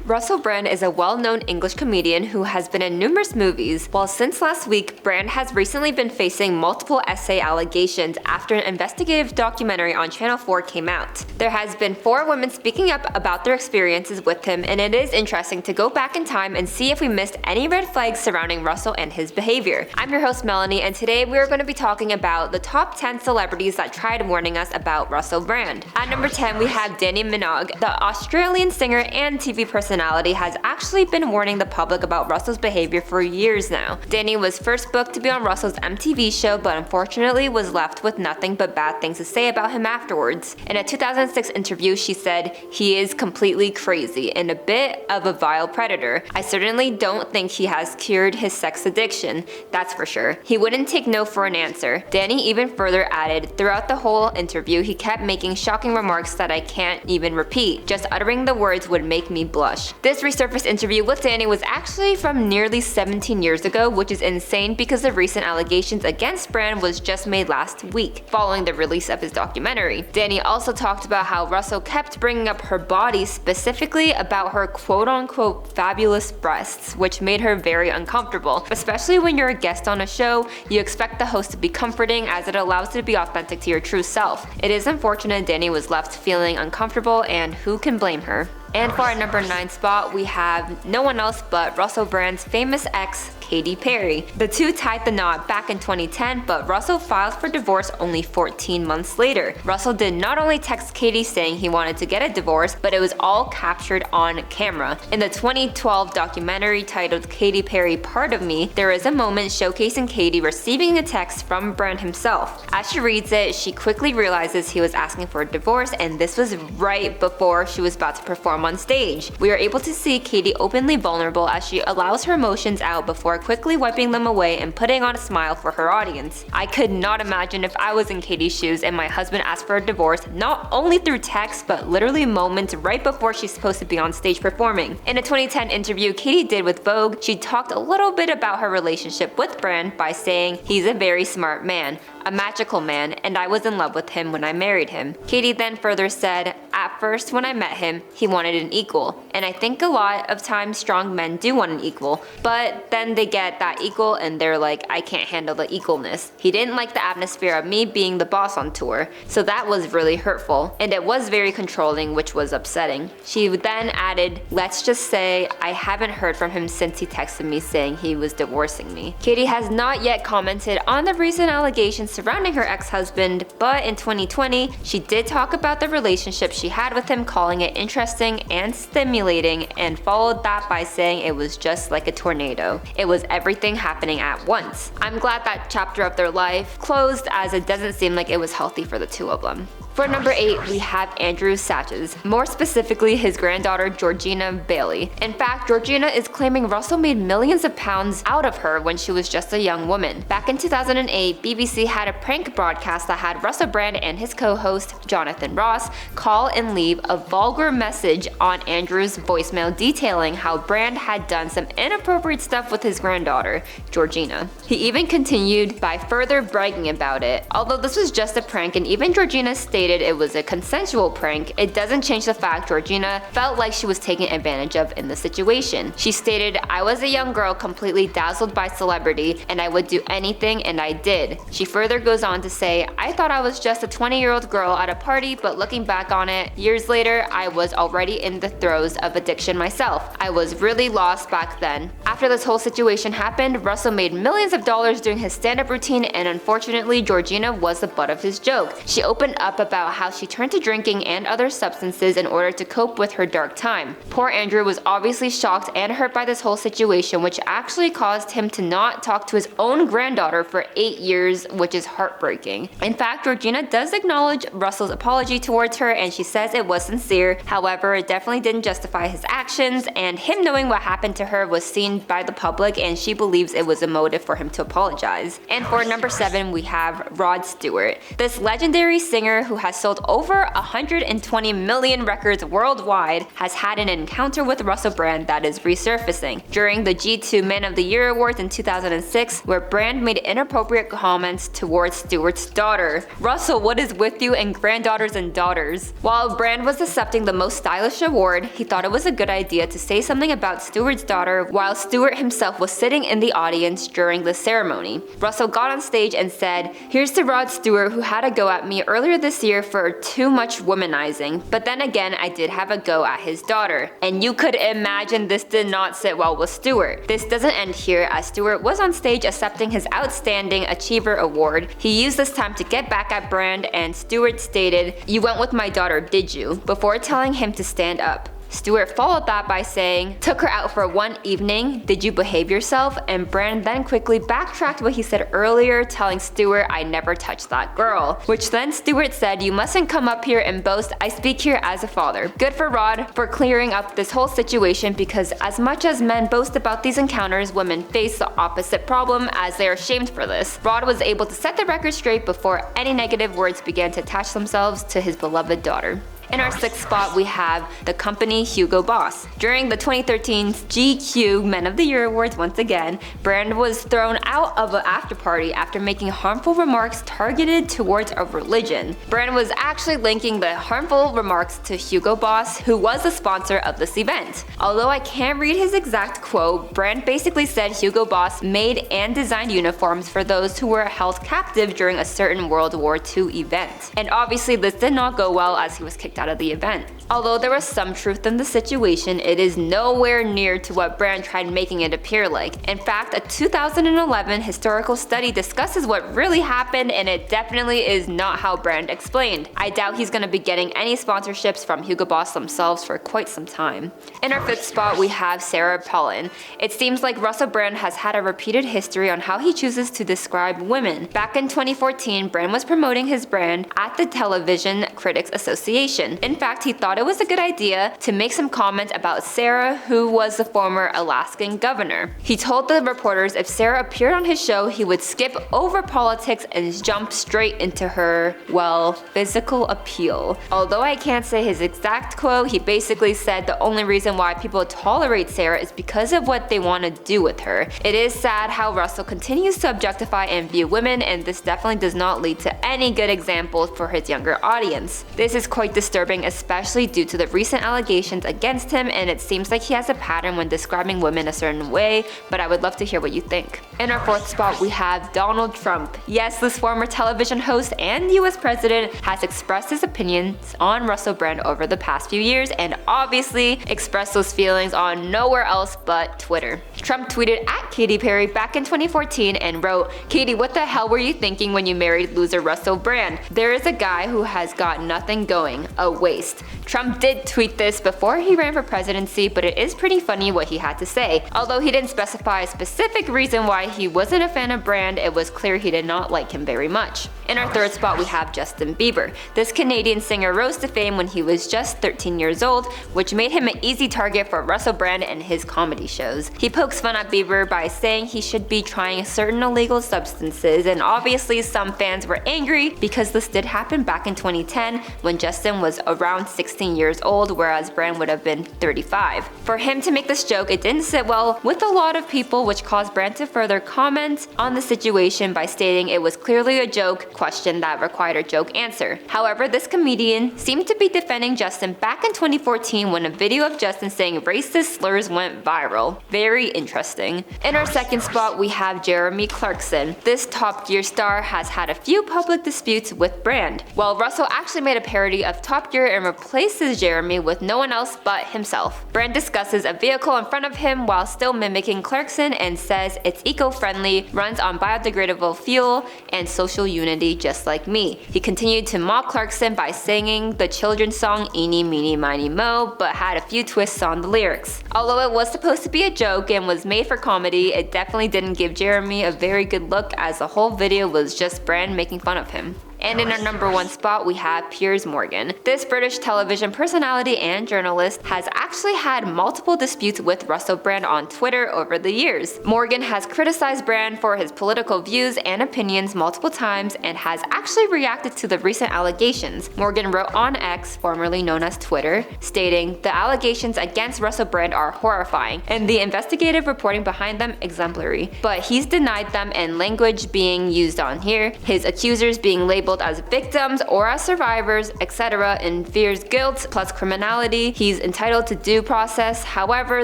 Russel Brand is a well-known English comedian who has been in numerous movies, while since last week, Brand has recently been facing multiple essay allegations after an investigative documentary on Channel 4 came out. There has been 4 women speaking up about their experiences with him, and it is interesting to go back in time and see if we missed any red flags surrounding Russel and his behavior. I'm your host Melanie, and today we are going to be talking about the top 10 celebrities that tried warning us about Russel Brand. At number 10, we have Danni Minogue. The Australian singer and TV personality has actually been warning the public about Russel's behavior for years now. Danni was first booked to be on Russel's MTV show, but unfortunately was left with nothing but bad things to say about him afterwards. In a 2006 interview, she said, "He is completely crazy and a bit of a vile predator. I certainly don't think he has cured his sex addiction, that's for sure. He wouldn't take no for an answer." Danni even further added, "Throughout the whole interview, he kept making shocking remarks that I can't even repeat. Just uttering the words would make me blush." This resurfaced interview with Danni was actually from nearly 17 years ago, which is insane because the recent allegations against Brand was just made last week, following the release of his documentary. Danni also talked about how Russel kept bringing up her body, specifically about her quote-unquote fabulous breasts, which made her very uncomfortable. Especially when you're a guest on a show, you expect the host to be comforting as it allows you to be authentic to your true self. It is unfortunate Danni was left feeling uncomfortable, and who can blame her? And for our number 9 spot, we have no one else but Russel Brand's famous ex, Katy Perry. The two tied the knot back in 2010, but Russel filed for divorce only 14 months later. Russel did not only text Katy saying he wanted to get a divorce, but it was all captured on camera. In the 2012 documentary titled Katy Perry Part of Me, there is a moment showcasing Katy receiving a text from Brand himself. As she reads it, she quickly realizes he was asking for a divorce, and this was right before she was about to perform on stage. We are able to see Katy openly vulnerable as she allows her emotions out before quickly wiping them away and putting on a smile for her audience. I could not imagine if I was in Katy's shoes and my husband asked for a divorce, not only through text, but literally moments right before she's supposed to be on stage performing. In a 2010 interview Katy did with Vogue, she talked a little bit about her relationship with Brand by saying, "He's a very smart man, a magical man, and I was in love with him when I married him." Katy then further said, "At first when I met him, he wanted an equal, and I think a lot of times strong men do want an equal, but then they get that equal and they're like, I can't handle the equalness. He didn't like the atmosphere of me being the boss on tour, so that was really hurtful, and it was very controlling, which was upsetting." She then added, "Let's just say I haven't heard from him since he texted me saying he was divorcing me." Katy has not yet commented on the recent allegations surrounding her ex-husband, but in 2020, she did talk about the relationship she had with him, calling it interesting and stimulating, and followed that by saying it was just like a tornado. It was everything happening at once. I'm glad that chapter of their life closed, as it doesn't seem like it was healthy for the two of them. For number 8, we have Andrew Sachs, more specifically his granddaughter Georgina Bailey. In fact, Georgina is claiming Russel made millions of pounds out of her when she was just a young woman. Back in 2008, BBC had a prank broadcast that had Russel Brand and his co-host, Jonathan Ross, call and leave a vulgar message on Andrew's voicemail detailing how Brand had done some inappropriate stuff with his granddaughter, Georgina. He even continued by further bragging about it. Although this was just a prank and even Georgina stated it was a consensual prank, it doesn't change the fact Georgina felt like she was taken advantage of in the situation. She stated, "I was a young girl completely dazzled by celebrity, and I would do anything, and I did." She further goes on to say, "I thought I was just a 20-year-old girl at a party, but looking back on it, years later, I was already in the throes of addiction myself. I was really lost back then." After this whole situation happened, Russel made millions of dollars doing his stand-up routine, and unfortunately, Georgina was the butt of his joke. She opened up about how she turned to drinking and other substances in order to cope with her dark time. Poor Andrew was obviously shocked and hurt by this whole situation, which actually caused him to not talk to his own granddaughter for 8 years, which is heartbreaking. In fact, Georgina does acknowledge Russel's apology towards her, and she says it was sincere. However, it definitely didn't justify his actions, and him knowing what happened to her was seen by the public, and she believes it was a motive for him to apologize. And for number 7, we have Rod Stewart. This legendary singer who has sold over 120 million records worldwide, has had an encounter with Russel Brand that is resurfacing during the G2 Man of the Year Awards in 2006, where Brand made inappropriate comments towards Stewart's daughter. Russell, what is with you and granddaughters and daughters? While Brand was accepting the Most Stylish award, he thought it was a good idea to say something about Stewart's daughter while Stewart himself was sitting in the audience during the ceremony. Russell got on stage and said, "Here's to Rod Stewart, who had a go at me earlier this year for too much womanizing, but then again I did have a go at his daughter." And you could imagine this did not sit well with Stewart. This doesn't end here, as Stewart was on stage accepting his Outstanding Achiever Award. He used this time to get back at Brand, and Stewart stated, "You went with my daughter, did you?" before telling him to stand up. Stewart followed that by saying, "Took her out for one evening, did you behave yourself?" And Brand then quickly backtracked what he said earlier, telling Stewart, "I never touched that girl." Which then Stewart said, "You mustn't come up here and boast, I speak here as a father." Good for Rod for clearing up this whole situation, because as much as men boast about these encounters, women face the opposite problem as they are shamed for this. Rod was able to set the record straight before any negative words began to attach themselves to his beloved daughter. In our 6th spot, we have the company Hugo Boss. During the 2013 GQ Men of the Year Awards once again, Brand was thrown out of an after party after making harmful remarks targeted towards a religion. Brand was actually linking the harmful remarks to Hugo Boss, who was the sponsor of this event. Although I can't read his exact quote, Brand basically said Hugo Boss made and designed uniforms for those who were held captive during a certain World War II event. And obviously this did not go well, as he was kicked out of the event. Although there was some truth in the situation, it is nowhere near to what Brand tried making it appear like. In fact, a 2011 historical study discusses what really happened, and it definitely is not how Brand explained. I doubt he's gonna be getting any sponsorships from Hugo Boss themselves for quite some time. In our 5th spot, we have Sarah Palin. It seems like Russel Brand has had a repeated history on how he chooses to describe women. Back in 2014, Brand was promoting his brand at the Television Critics Association. In fact, he thought it was a good idea to make some comments about Sarah, who was the former Alaskan governor. He told the reporters if Sarah appeared on his show, he would skip over politics and jump straight into her, well, physical appeal. Although I can't say his exact quote, he basically said the only reason why people tolerate Sarah is because of what they want to do with her. It is sad how Russell continues to objectify and view women, and this definitely does not lead to any good examples for his younger audience. This is quite disturbing, especially due to the recent allegations against him, and it seems like he has a pattern when describing women a certain way, but I would love to hear what you think. In our 4th spot, we have Donald Trump. Yes, this former television host and US president has expressed his opinions on Russel Brand over the past few years, and obviously expressed those feelings on nowhere else but Twitter. Trump tweeted at Katy Perry back in 2014 and wrote, "Katy, what the hell were you thinking when you married loser Russel Brand? There is a guy who has got nothing going, a waste." Trump did tweet this before he ran for presidency, but it is pretty funny what he had to say. Although he didn't specify a specific reason why he wasn't a fan of Brand, it was clear he did not like him very much. In our 3rd spot, we have Justin Bieber. This Canadian singer rose to fame when he was just 13 years old, which made him an easy target for Russel Brand and his comedy shows. He pokes fun at Bieber by saying he should be trying certain illegal substances, and obviously some fans were angry because this did happen back in 2010 when Justin was around 16 years old, whereas Brand would have been 35. For him to make this joke, it didn't sit well with a lot of people, which caused Brand to further comment on the situation by stating it was clearly a joke question that required a joke answer. However, this comedian seemed to be defending Justin back in 2014 when a video of Justin saying racist slurs went viral. Very interesting. In our 2nd spot, we have Jeremy Clarkson. This Top Gear star has had a few public disputes with Brand. While Russell actually made a parody of Top Gear and replaces Jeremy with no one else but himself. Brand discusses a vehicle in front of him while still mimicking Clarkson and says it's eco-friendly, runs on biodegradable fuel, and social unity just like me. He continued to mock Clarkson by singing the children's song Eeny Meeny Miny Mo, but had a few twists on the lyrics. Although it was supposed to be a joke and was made for comedy, it definitely didn't give Jeremy a very good look, as the whole video was just Brand making fun of him. And in our number 1 spot, we have Piers Morgan. This British television personality and journalist has actually had multiple disputes with Russel Brand on Twitter over the years. Morgan has criticized Brand for his political views and opinions multiple times and has actually reacted to the recent allegations. Morgan wrote on X, formerly known as Twitter, stating, "The allegations against Russel Brand are horrifying, and the investigative reporting behind them exemplary. But he's denied them, and language being used on here, his accusers being labeled as victims or as survivors, etc., infers guilt plus criminality. He's entitled to due process. However,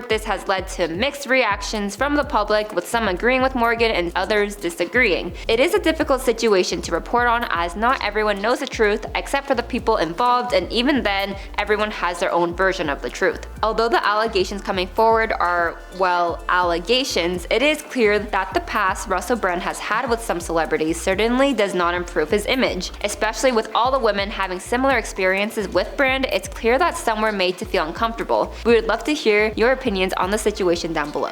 this has led to mixed reactions from the public, with some agreeing with Morgan and others disagreeing. It is a difficult situation to report on, as not everyone knows the truth except for the people involved, and even then, everyone has their own version of the truth." Although the allegations coming forward are, well, allegations, it is clear that the past Russel Brand has had with some celebrities certainly does not improve his image. Especially with all the women having similar experiences with Brand, it's clear that some were made to feel uncomfortable. We would love to hear your opinions on the situation down below.